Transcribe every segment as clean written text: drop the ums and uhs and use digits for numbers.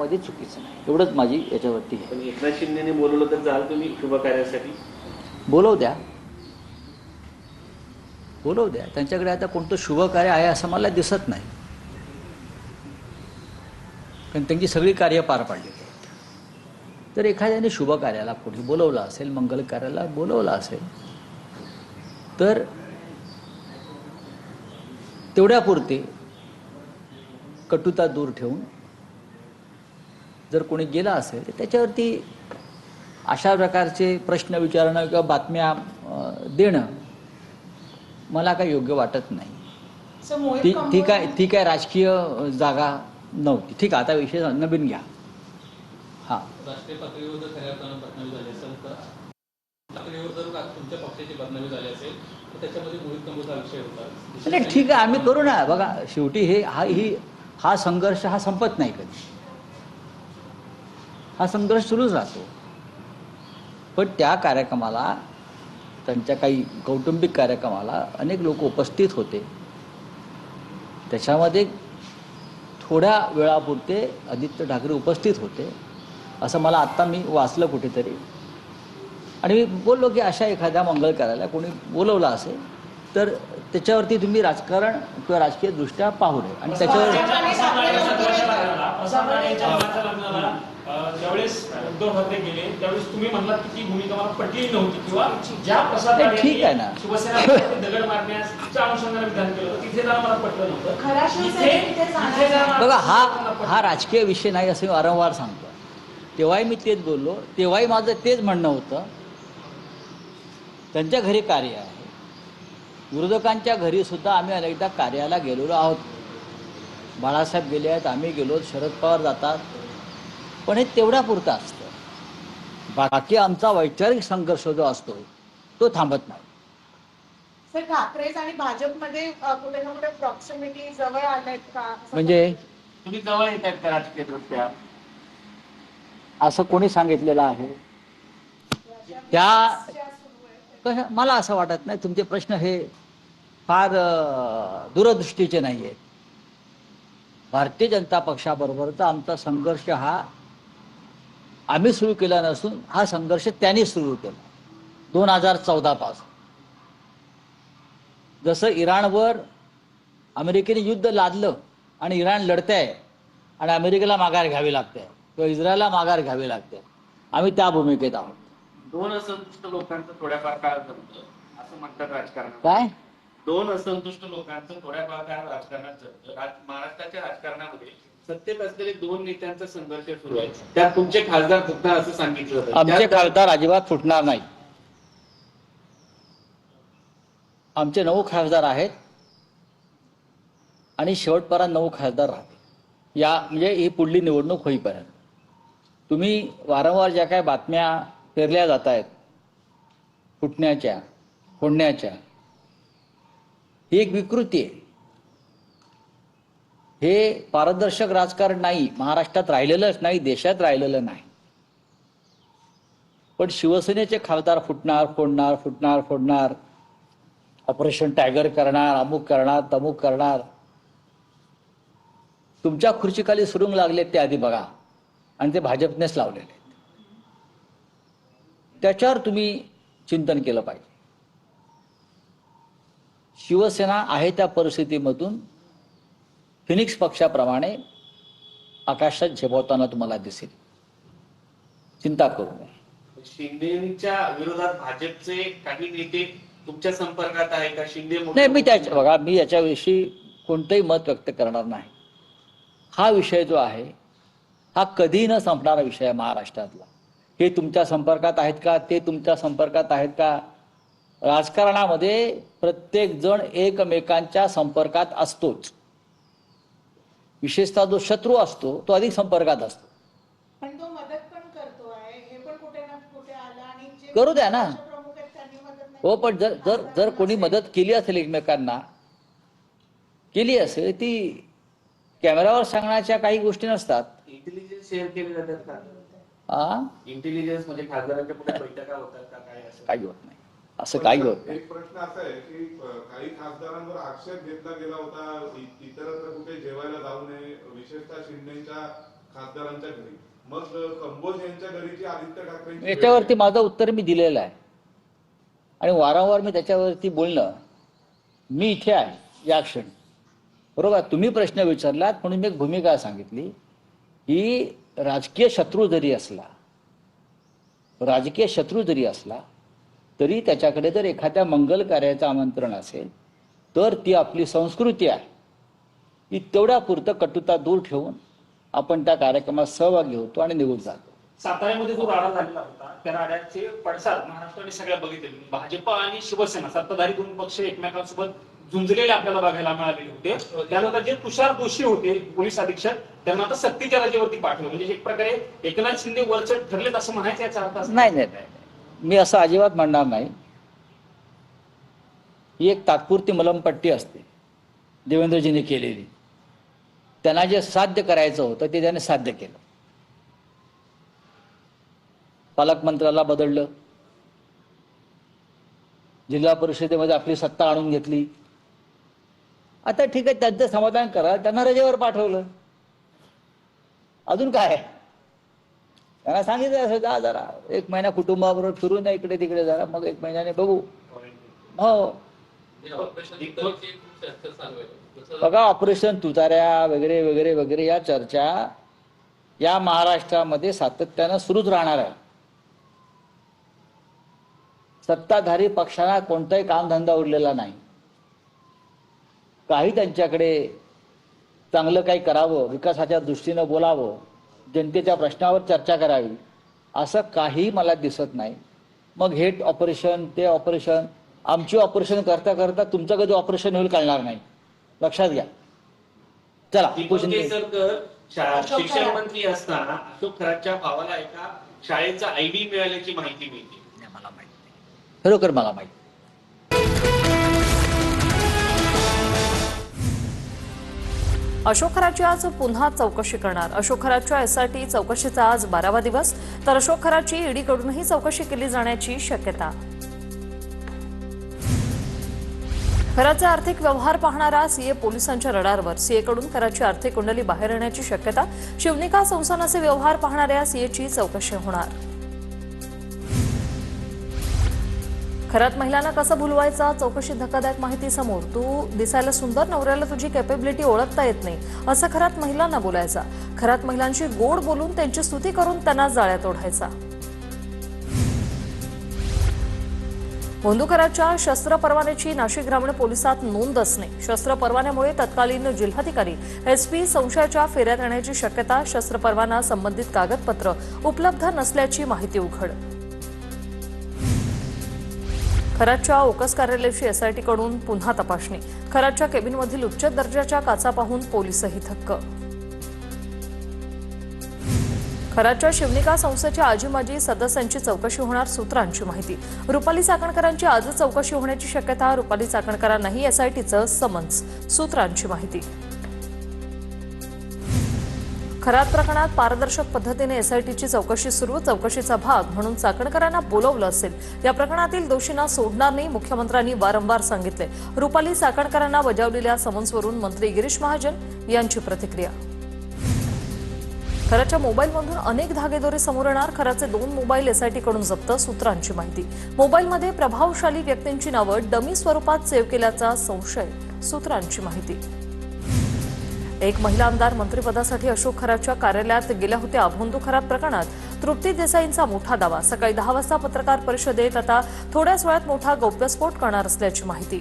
मध्ये चुकीचं नाही, एवढंच माझी याच्यावरती आहे. पण एकनाथ शिंदेने बोलवलं तर जाल तुम्ही शुभ कार्यासाठी? बोलवू द्या, बोलवू द्या. त्यांच्याकडे आता कोणतं शुभ कार्य आहे असं मला दिसत नाही, कारण त्यांची सगळी कार्य पार पाडलेली आहेत. तर एखाद्याने शुभ कार्याला कोणी बोलवलं असेल, मंगल कार्याला बोलवलं असेल, तर तेवढ्यापुरते कटुता दूर ठेवून जर कोणी गेला असेल तर त्याच्यावरती अशा प्रकारचे प्रश्न विचारणं किंवा बातम्या देणं मला काही योग्य वाटत नाही. ती काय राजकीय जागा नव्हती. ठीक आहे, आता विषय नवीन घ्या. हां, राष्ट्रीय पातळीवर जर खऱ्या अर्थानं बदनामी झाली असेल तर पातळीवर जर तुमच्या पक्षाची बदनामी झाली असेल तर त्याच्यामध्ये मोहित कंबोजचा विषय होता. नाही ठीक आहे, आम्ही करू ना. बघा, शेवटी हा संघर्ष हा संपत नाही कधी. हा संघर्ष सुरूच राहतो. पण त्या कार्यक्रमाला, त्यांच्या काही कौटुंबिक कार्यक्रमाला अनेक लोक उपस्थित होते. त्याच्यामध्ये थोड्या वेळापुरते आदित्य ठाकरे उपस्थित होते असं मला आत्ता मी वाचलं कुठेतरी. आणि मी बोललो की अशा एखाद्या मंगल कार्याला कोणी बोलवलं असेल तर त्याच्यावरती तुम्ही राजकारण किंवा राजकीय दृष्ट्या पाहू नये. आणि त्याच्यावर ज्यावेळेस उद्धव ठाकरे गेले त्यावेळेस तुम्ही म्हणलात की ती भूमिका मला पटली नव्हती, किंवा ज्या प्रसाद ठीक आहे ना, शिवसेना दगड मारण्याच्या अनुषंगाने विधान केलं होतं तिथे जरा मला पटलं नव्हतं. बघा, हा राजकीय विषय नाही असं मी वारंवार सांगतो. तेव्हाही मी तेच बोललो, तेव्हाही माझं तेच म्हणणं होतं. त्यांच्या घरी कार्य आहे, विरोधकांच्या घरी सुद्धा आम्ही अनेकदा कार्याला गेलेलो आहोत. बाळासाहेब गेले आहेत, आम्ही गेलो, शरद पवार जातात. पण हे तेवढ्यापुरतं असतं. बाकी आमचा वैचारिक संघर्ष जो असतो तो थांबत नाही. सर, ठाकरेज आणि भाजपमध्ये कुठे ना कुठे प्रॉक्सिमिटी जवळ आल्यात का? म्हणजे तुम्ही जवळ येत आहेत का राजकीय दृष्ट्या? असं कोणी सांगितलेलं आहे? त्या मला असं वाटत नाही. तुमचे प्रश्न हे फार दूरदृष्टीचे नाही आहेत. भारतीय जनता पक्षाबरोबरचा आमचा संघर्ष हा आम्ही सुरू केला नसून हा संघर्ष त्यांनी सुरू केला 2014 पासून. जसं इराणवर अमेरिकेने युद्ध लादलं आणि इराण लढतंय आणि अमेरिकेला माघार घ्यावी लागते किंवा इस्रायलला माघार घ्यावी लागते, आम्ही त्या भूमिकेत आहोत. दोन असंतुष्ट लोकांचं थोड्याफार काळ जमतं असं म्हणतात राजकारणात. काय? दोन असंतुष्ट लोकांचं थोड्याफार काळ राजकारणात जमतं. महाराष्ट्राच्या राजकारणामध्ये सत्तेत असलेले दोन नेत्यांचा संघर्ष सुरू आहे. त्यात तुमचे खासदार फुटणार असं सांगितलं होतं. आमचे खासदार अजिबात फुटणार नाही. आमचे 9 खासदार आहेत आणि शेवटपर्यंत 9 खासदार राहतील. म्हणजे ही पुढली निवडणूक होईपर्यंत. तुम्ही वारंवार ज्या काही बातम्या पेरल्या जात आहेत फुटण्याच्या, फोडण्याच्या, ही एक विकृती आहे. हे पारदर्शक राजकारण नाही. महाराष्ट्रात राहिलेलंच नाही, देशात राहिलेलं नाही. पण शिवसेनेचे खासदार फुटणार, फोडणार, फुटणार, फोडणार, ऑपरेशन टायगर करणार, अमुक करणार, तमुक करणार. तुमच्या खुर्चीखाली सुरुंग लागले ते आधी बघा, आणि ते भाजपनेच लावलेले आहेत. त्याच्यावर तुम्ही चिंतन केलं पाहिजे. शिवसेना आहे त्या परिस्थितीमधून फिनिक्स पक्षाप्रमाणे आकाशात झेपावताना तुम्हाला दिसेल. चिंता करू नये. शिंदेच्या विरोधात भाजपचे काही नेते तुमच्या संपर्कात आहे का? शिंदे नाही, मी याच्याविषयी कोणतंही मत व्यक्त करणार नाही. हा विषय जो आहे हा कधी न संपणारा विषय आहे महाराष्ट्रातला. हे तुमच्या संपर्कात आहेत का, ते तुमच्या संपर्कात आहेत का? राजकारणामध्ये प्रत्येक जण एकमेकांच्या संपर्कात असतोच. विशेषतः जो शत्रू असतो तो अधिक संपर्कात असतो. पण तो मदत पण करतो आहे, हे पण कुठे ना कुठे आलं. आणि जे करू द्या ना. प्रमुख आहेत त्यांनी मदत नाही. हो, पण जर कोणी मदत केली असेल, एकमेकांना केली असेल, ती कॅमेरावर सांगण्याच्या काही गोष्टी नसतात. इंटेलिजन्स शेअर केले जातात का? इंटेलिजन्स म्हणजे खासदारांच्या पुढे बैठका होतात का? काय असं काही होत नाही. असं काही होत नाही. एक प्रश्न असा आहे की काही खासदारांवर आक्षेप घेतला गेला होता इतरत्र कुठे जेवायला जाऊ नये, विशेषतः शिंदेच्या खासदारांच्या घरी, मग कंबोज यांच्या घरीची आदित्य ठाकरेंची याच्यावरती माझं उत्तर मी दिलेलं आहे आणि वारंवार मी त्याच्यावरती बोलणं, मी इथे आहे या क्षणी, बरोबर. तुम्ही प्रश्न विचारलात म्हणून मी एक भूमिका सांगितली की राजकीय शत्रू जरी असला तरी त्याच्याकडे जर एखाद्या मंगल कार्याचं आमंत्रण असेल तर ती आपली संस्कृती आहे की तेवढ्या पुरतं कटुता दूर ठेवून आपण त्या कार्यक्रमात सहभागी होतो आणि निघून जातो. साताऱ्यामध्ये जो राडा झालेला होता त्या राड्याचे पडसाद महाराष्ट्राने सगळ्या बघितले. भाजप आणि शिवसेना सत्ताधारी दोन पक्ष एकमेकांसोबत झुंजलेले आपल्याला बघायला मिळालेले होते. त्यानंतर जे तुषार दोषी होते पोलीस अधीक्षक त्यांना आता सक्तीच्या रजेवरती पाठवलं. म्हणजे एक प्रकारे एकनाथ शिंदे वरचढ ठरलेत असं म्हणायचं याचा अर्थ असं नाही, मी असं अजिबात म्हणणार नाही. ही एक तात्पुरती मलमपट्टी असते देवेंद्रजींनी केलेली. त्यांना जे साध्य करायचं होतं ते त्याने साध्य केलं. पालकमंत्र्याला बदललं, जिल्हा परिषदेमध्ये आपली सत्ता आणून घेतली. आता ठीक आहे, त्यांचं समाधान करा, त्यांना रजेवर पाठवलं. अजून काय? त्यांना सांगितलं असं जा जरा 1 महिना कुटुंबाबरोबर फिरून या इकडे तिकडे जरा, मग 1 महिन्याने बघू. हो बघा, ऑपरेशन तुताऱ्या वगैरे वगैरे वगैरे या चर्चा या महाराष्ट्रामध्ये सातत्यानं सुरूच राहणार आहे. सत्ताधारी पक्षाला कोणताही कामधंदा उरलेला नाही. काही त्यांच्याकडे चांगलं काही करावं, विकासाच्या दृष्टीनं बोलावं, जनतेच्या प्रश्नावर चर्चा करावी असं काही मला दिसत नाही. मग हे ऑपरेशन ते ऑपरेशन, आमची ऑपरेशन करता करता तुमचं कधी ऑपरेशन होईल कळणार नाही, लक्षात घ्या. चला, शिक्षण मंत्री असताना अशोक खरातच्या भावाला एका शाळेचा आयडी मिळाल्याची माहिती मिळते. मला माहिती नाही, खरोखर मला माहिती. अशोक खरातची आज पुन्हा चौकशी करणार. अशोक खरातच्या एसआयटी चौकशीचा आज 12वा दिवस, तर अशोक खरातची ईडीकडूनही चौकशी केली जाण्याची शक्यता. खरातचे आर्थिक व्यवहार पाहणारा सीए पोलिसांच्या रडारवर. सीएकडून खरातची आर्थिक कुंडली बाहेर येण्याची शक्यता. शिवनिका संस्थानाचे व्यवहार पाहणाऱ्या सीएची चौकशी होणार. खरात महिलांना कसं भुलवायचा, चौकशीत धक्कादायक माहिती समोर. तू दिसायला सुंदर, नवऱ्याला तुझी कॅपेबिलिटी ओळखता येत नाही असं खरात महिलांना बोलायचा. खरात महिलांशी गोड बोलून त्यांची स्तुती करून त्यांना जाळ्यात ओढायचा. भोंदू खरातच्या शस्त्र परवान्याची नाशिक ग्रामीण पोलिसात नोंद असणे. शस्त्र परवान्यामुळे तत्कालीन जिल्हाधिकारी एसपी संशयाच्या फेऱ्यात येण्याची शक्यता. शस्त्र परवाना संबंधित कागदपत्र उपलब्ध नसल्याची माहिती उघड. खरातच्या ओकस कार्यालयाची एसआयटीकडून पुन्हा तपासणी. खरातच्या केबिनमधील उच्च दर्जाच्या काचा पाहून पोलिसही थक्क. खरातच्या शिवनिका संस्थेच्या आजी माजी सदस्यांची चौकशी होणार. सूत्रांची माहिती. रुपाली चाकणकरांची आज चौकशी होण्याची शक्यता. रुपाली चाकणकरांनाही एसआयटीचं समन्स. सूत्रांची माहिती. खरात प्रकरणात पारदर्शक पद्धतीने एसआयटीची चौकशी सुरू. चौकशीचा भाग म्हणून चाकणकरांना बोलवलं असेल. या प्रकरणातील दोषींना सोडणार नाही, मुख्यमंत्र्यांनी वारंवार सांगितले. रुपाली चाकणकरांना बजावलेल्या समन्सवरून मंत्री गिरीश महाजन यांची प्रतिक्रिया. खरातच्या मोबाईलमधून अनेक धागेदोरे समोर येणार. खराचे 2 मोबाईल एसआयटीकडून जप्त. सूत्रांची माहिती. मोबाईलमध्ये प्रभावशाली व्यक्तींची नावं डमी स्वरूपात सेव्ह केल्याचा संशय. सूत्रांची माहिती. एक महिला आमदार मंत्रिपदासाठी अशोक खरातच्या कार्यालयात गेल्या होत्या. भोंदू खरात प्रकरणात तृप्ती देसाईंचा मोठा दावा. सकाळी 10 वाजता पत्रकार परिषदेत आता थोड्याच वेळात मोठा गौप्यस्फोट करणार असल्याची माहिती.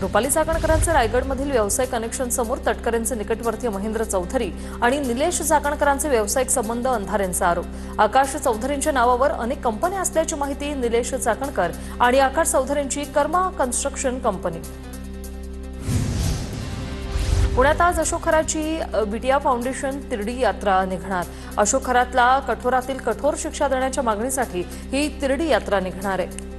रुपाली चाकणकरांचे रायगडमधील व्यावसायिक कनेक्शन समोर. तटकरेंचे निकटवर्तीय महेंद्र चौधरी आणि निलेश चाकणकरांचे व्यावसायिक संबंध. अंधारेंचा आरोप. आकाश चौधरींच्या नावावर अनेक कंपन्या असल्याची माहिती. निलेश चाकणकर आणि आकाश चौधरींची कर्मा कन्स्ट्रक्शन कंपनी. पुण्यात आज अशोक खरातची बिटिया फाउंडेशन तिरडी यात्रा निघणार. अशोक खरातला कठोरातील कठोर शिक्षा देण्याच्या मागणीसाठी ही तिरडी यात्रा निघणार आहे.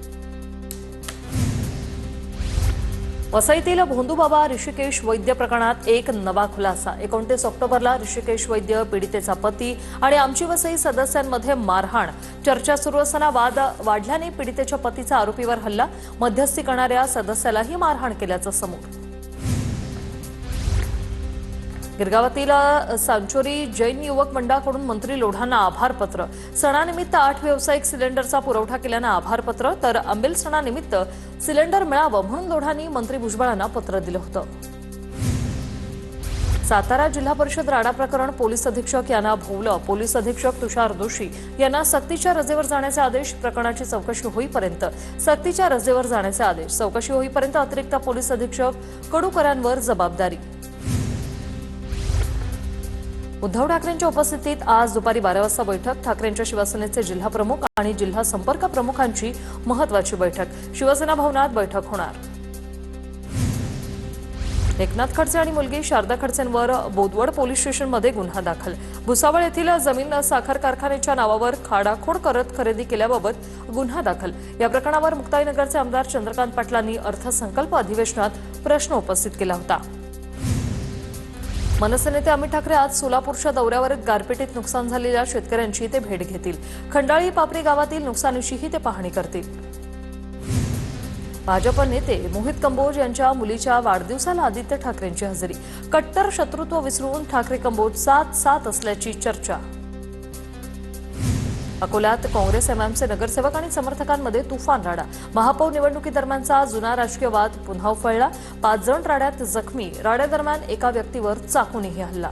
वसईतील भोंदूबाबा ऋषिकेश वैद्य प्रकरणात एक नवा खुलासा. 29 ऑक्टोबरला ऋषिकेश वैद्य, पीडितेचा पती आणि आमची वसई सदस्यांमध्ये मारहाण. चर्चा सुरू असताना वाद वाढल्याने पीडितेच्या पतीचा आरोपीवर हल्ला. मध्यस्थी करणाऱ्या सदस्यालाही मारहाण केल्याचं समोर. गिरगावातील सांचोरी जैन युवक मंडळाकडून मंत्री लोढांना आभारपत्र. सणानिमित्त 8 व्यावसायिक सिलेंडरचा पुरवठा केल्यानं आभारपत्र, तर आंबेल सणानिमित्त सिलेंडर मिळावं म्हणून लोढांनी मंत्री भुजबळांना पत्र दिलं होतं. सातारा जिल्हा परिषद राडा प्रकरण पोलीस अधीक्षक यांना भोवलं. पोलीस अधीक्षक तुषार दोशी यांना सक्तीच्या रजेवर जाण्याचे आदेश. प्रकरणाची चौकशी होईपर्यंत सक्तीच्या रजेवर जाण्याचे आदेश. चौकशी होईपर्यंत अतिरिक्त पोलीस अधीक्षक कडूकरांवर जबाबदारी. उद्धव ठाकरेंच्या उपस्थितीत आज दुपारी 12 वाजता बैठक. ठाकरेंच्या शिवसेनेचे जिल्हा प्रमुख आणि जिल्हा संपर्क प्रमुखांची महत्वाची बैठक. शिवसेना भवनात बैठक होणार. एकनाथ खडसे आणि मुलगी शारदा खडसेंवर बोदवड पोलीस स्टेशनमध्ये गुन्हा दाखल. भुसावळ येथील जमीन साखर कारखान्याच्या नावावर खाडाखोड करत खरेदी केल्याबाबत गुन्हा दाखल. या प्रकरणावर मुक्ताईनगरचे आमदार चंद्रकांत पाटलांनी अर्थसंकल्प अधिवेशनात प्रश्न उपस्थित केला होता. मनसे नेते अमित ठाकरे आज सोलापूरच्या दौऱ्यावर गारपिटीत नुकसान झालेल्या शेतकऱ्यांची ते भेट घेतील. खंडाळी पापरी गावातील नुकसानीचीही ते पाहणी करतील. भाजप नेते मोहित कंबोज यांच्या मुलीच्या वाढदिवसाला आदित्य ठाकरेंची हजेरी. कट्टर शत्रुत्व विसरून ठाकरे कंबोज 7-7 असल्याची चर्चा. अकोल्यात काँग्रेस एमआयएमचे नगरसेवक आणि समर्थकांमध्ये तुफान राडा. महापौर निवडणुकीदरम्यानचा जुना राजकीय वाद पुन्हा उफाळला. 5 जण राड्यात जखमी. राड्यादरम्यान एका व्यक्तीवर चाकूनेही हल्ला.